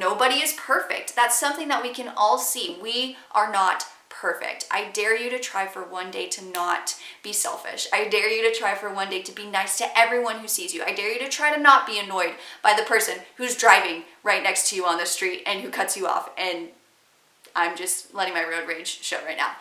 nobody is perfect. That's something that we can all see. We are not perfect. I dare you to try for one day to not be selfish. I dare you to try for one day to be nice to everyone who sees you. I dare you to try to not be annoyed by the person who's driving right next to you on the street and who cuts you off. And I'm just letting my road rage show right now.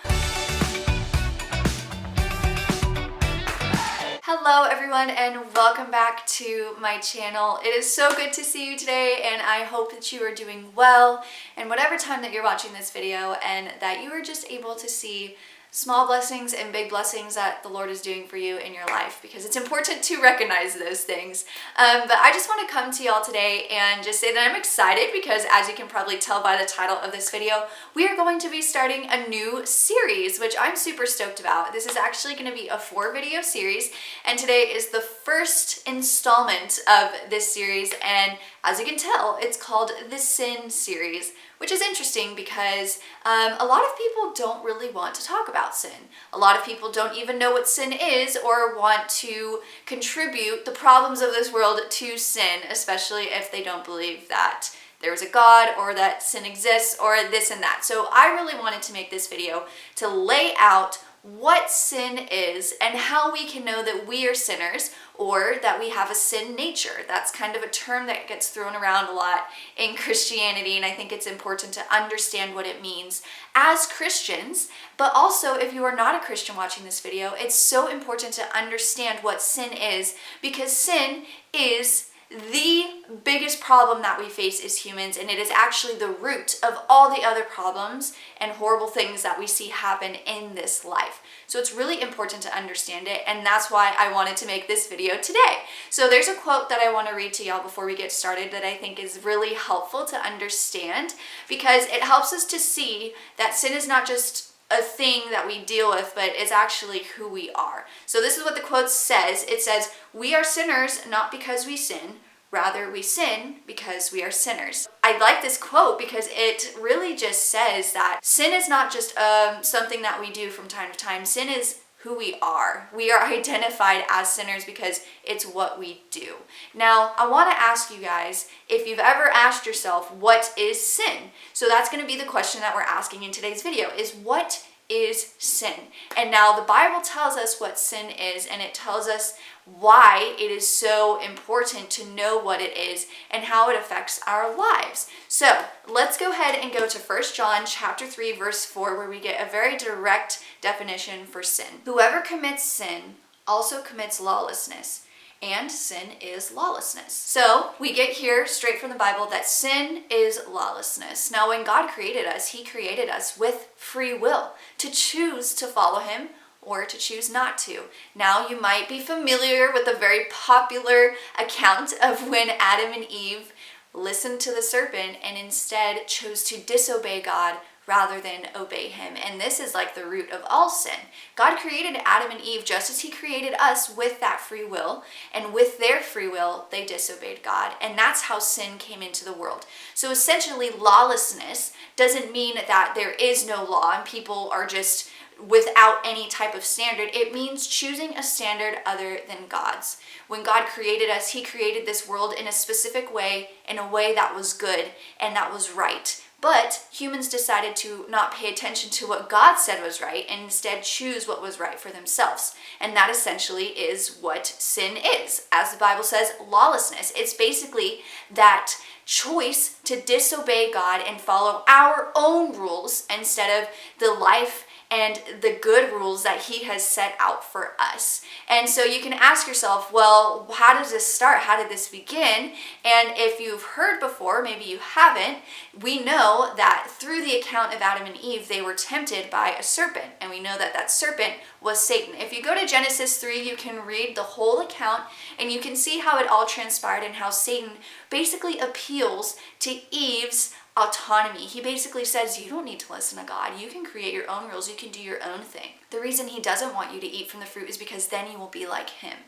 Hello everyone and welcome back to my channel. It is so good to see you today and I hope that you are doing well and whatever time that you're watching this video and that you are just able to see small blessings and big blessings that the Lord is doing for you in your life, because it's important to recognize those things. But I just want to come to y'all today and just say that I'm excited because, as you can probably tell by the title of this video, we are going to be starting a new series, which I'm super stoked about. This is actually going to be a 4-video series, and today is the first installment of this series, and as you can tell, it's called the Sin series, which is interesting because a lot of people don't really want to talk about sin. A lot of people don't even know what sin is or want to contribute the problems of this world to sin, especially if they don't believe that there's a God or that sin exists or this and that. So I really wanted to make this video to lay out what sin is and how we can know that we are sinners or that we have a sin nature. That's kind of a term that gets thrown around a lot in Christianity, and I think it's important to understand what it means as Christians. But also, if you are not a Christian watching this video, it's so important to understand what sin is, because sin is the biggest problem that we face as humans, and it is actually the root of all the other problems and horrible things that we see happen in this life. So it's really important to understand it, and that's why I wanted to make this video today. So there's a quote that I want to read to y'all before we get started that I think is really helpful to understand, because it helps us to see that sin is not just a thing that we deal with, but it's actually who we are. So this is what the quote says. It says, "We are sinners not because we sin, rather we sin because we are sinners." I like this quote because it really just says that sin is not just something that we do from time to time. Sin is who we are. We are identified as sinners because it's what we do. Now, I want to ask you guys if you've ever asked yourself, what is sin? So that's going to be the question that we're asking in today's video, is what is sin? And now the Bible tells us what sin is, and it tells us why it is so important to know what it is and how it affects our lives. So let's go ahead and go to 1 John chapter 3 verse 4, where we get a very direct definition for sin. "Whoever commits sin also commits lawlessness, and sin is lawlessness." So we get here straight from the Bible that sin is lawlessness. Now, when God created us, he created us with free will to choose to follow him or to choose not to. Now, you might be familiar with a very popular account of when Adam and Eve listened to the serpent and instead chose to disobey God rather than obey him. And this is like the root of all sin. God created Adam and Eve just as he created us with that free will, and with their free will, they disobeyed God. And that's how sin came into the world. So essentially, lawlessness doesn't mean that there is no law and people are just without any type of standard. It means choosing a standard other than God's. When God created us, he created this world in a specific way, in a way that was good and that was right. But humans decided to not pay attention to what God said was right and instead choose what was right for themselves. And that essentially is what sin is. As the Bible says, lawlessness. It's basically that choice to disobey God and follow our own rules instead of the life and the good rules that he has set out for us. And so you can ask yourself, well, how does this start? How did this begin? And if you've heard before, maybe you haven't, we know that through the account of Adam and Eve, they were tempted by a serpent. And we know that that serpent was Satan. If you go to Genesis 3, you can read the whole account and you can see how it all transpired and how Satan basically appeals to Eve's autonomy. He basically says, you don't need to listen to God. You can create your own rules. You can do your own thing. The reason he doesn't want you to eat from the fruit is because then you will be like him.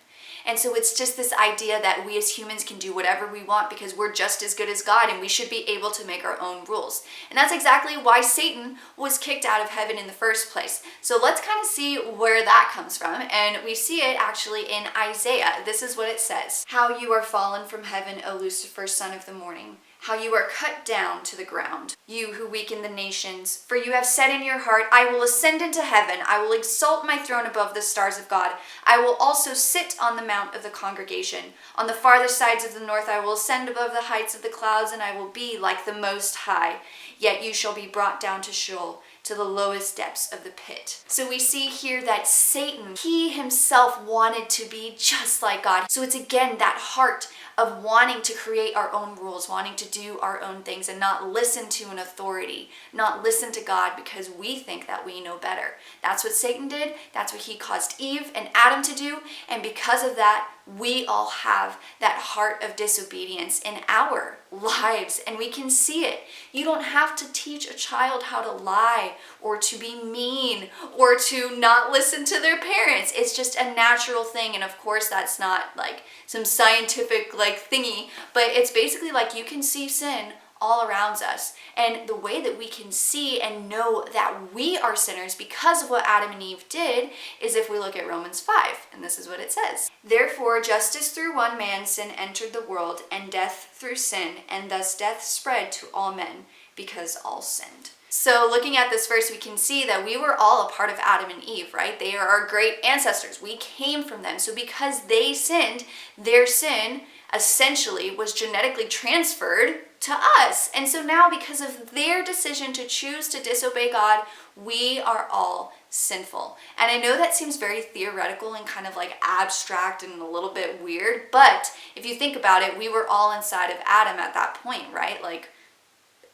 And so it's just this idea that we as humans can do whatever we want because we're just as good as God and we should be able to make our own rules. And that's exactly why Satan was kicked out of heaven in the first place. So let's kind of see where that comes from. And we see it actually in Isaiah. This is what it says. "How you are fallen from heaven, O Lucifer, son of the morning. how you are cut down to the ground, you who weaken the nations. For you have said in your heart, I will ascend into heaven. I will exalt my throne above the stars of God. I will also sit on the mount of the congregation. On the farthest sides of the north I will ascend above the heights of the clouds, and I will be like the Most High. Yet you shall be brought down to Sheol, to the lowest depths of the pit. So we see here that Satan, he himself wanted to be just like God. So it's again that heart of wanting to create our own rules, wanting to do our own things and not listen to an authority, not listen to God because we think that we know better. That's what Satan did. That's what he caused Eve and Adam to do. And because of that, we all have that heart of disobedience in our lives, and we can see it. You don't have to teach a child how to lie or to be mean or to not listen to their parents. It's just a natural thing. And of course, that's not like some scientific thingy, but it's basically like you can see sin all around us. And the way that we can see and know that we are sinners because of what Adam and Eve did is if we look at Romans 5, and this is what it says. Therefore, just as through one man sin entered the world, and death through sin, and thus death spread to all men, because all sinned. So looking at this verse, we can see that we were all a part of Adam and Eve, right? They are our great ancestors. We came from them. So because they sinned, their sin essentially was genetically transferred to us. And so now, because of their decision to choose to disobey God, we are all sinful. And I know that seems very theoretical and kind of like abstract and a little bit weird, but if you think about it, we were all inside of Adam at that point, right? Like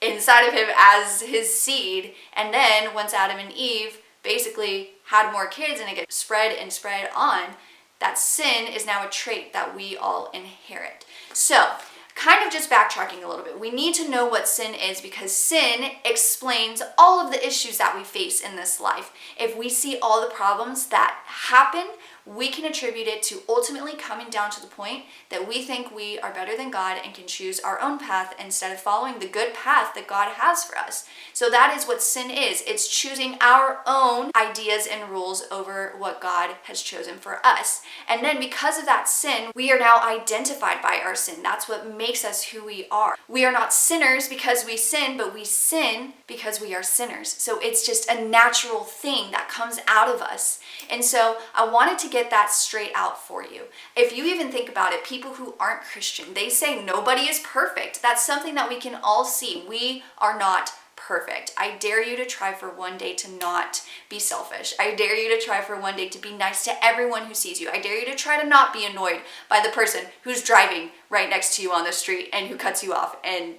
inside of him as his seed. And then once Adam and Eve basically had more kids and it gets spread and spread on, that sin is now a trait that we all inherit. So kind of just backtracking a little bit, we need to know what sin is because sin explains all of the issues that we face in this life. If we see all the problems that happen, we can attribute it to ultimately coming down to the point that we think we are better than God and can choose our own path instead of following the good path that God has for us. So that is what sin is. It's choosing our own ideas and rules over what God has chosen for us. And then because of that sin, we are now identified by our sin. That's what makes us who we are. We are not sinners because we sin, but we sin because we are sinners. So it's just a natural thing that comes out of us. And so I wanted to get that straight out for you. If you even think about it, people who aren't Christian, they say nobody is perfect. That's something that we can all see. We are not perfect. I dare you to try for one day to not be selfish. I dare you to try for one day to be nice to everyone who sees you. I dare you to try to not be annoyed by the person who's driving right next to you on the street and who cuts you off. And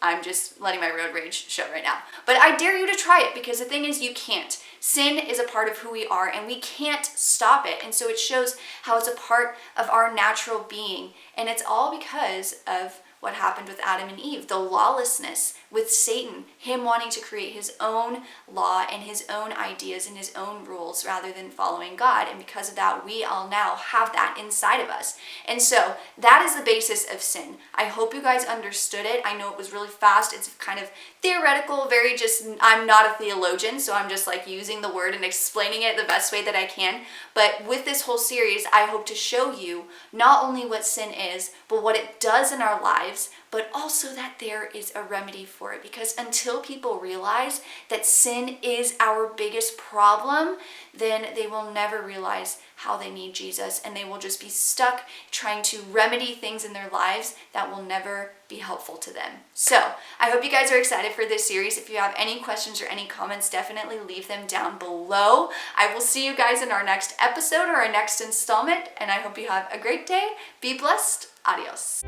I'm just letting my road rage show right now. But I dare you to try it because the thing is you can't. Sin is a part of who we are and we can't stop it. And so it shows how it's a part of our natural being. And it's all because of what happened with Adam and Eve, the lawlessness with Satan, him wanting to create his own law and his own ideas and his own rules rather than following God. And because of that, we all now have that inside of us. And so that is the basis of sin. I hope you guys understood it. I know it was really fast. It's kind of theoretical, very just, I'm not a theologian, so I'm just like using the word and explaining it the best way that I can. But with this whole series, I hope to show you not only what sin is, but what it does in our lives, but also that there is a remedy for it. Because until people realize that sin is our biggest problem, then they will never realize how they need Jesus, and they will just be stuck trying to remedy things in their lives that will never be helpful to them. So I hope you guys are excited for this series. If you have any questions or any comments, definitely leave them down below. I will see you guys in our next episode or our next installment, and I hope you have a great day. Be blessed. Adios.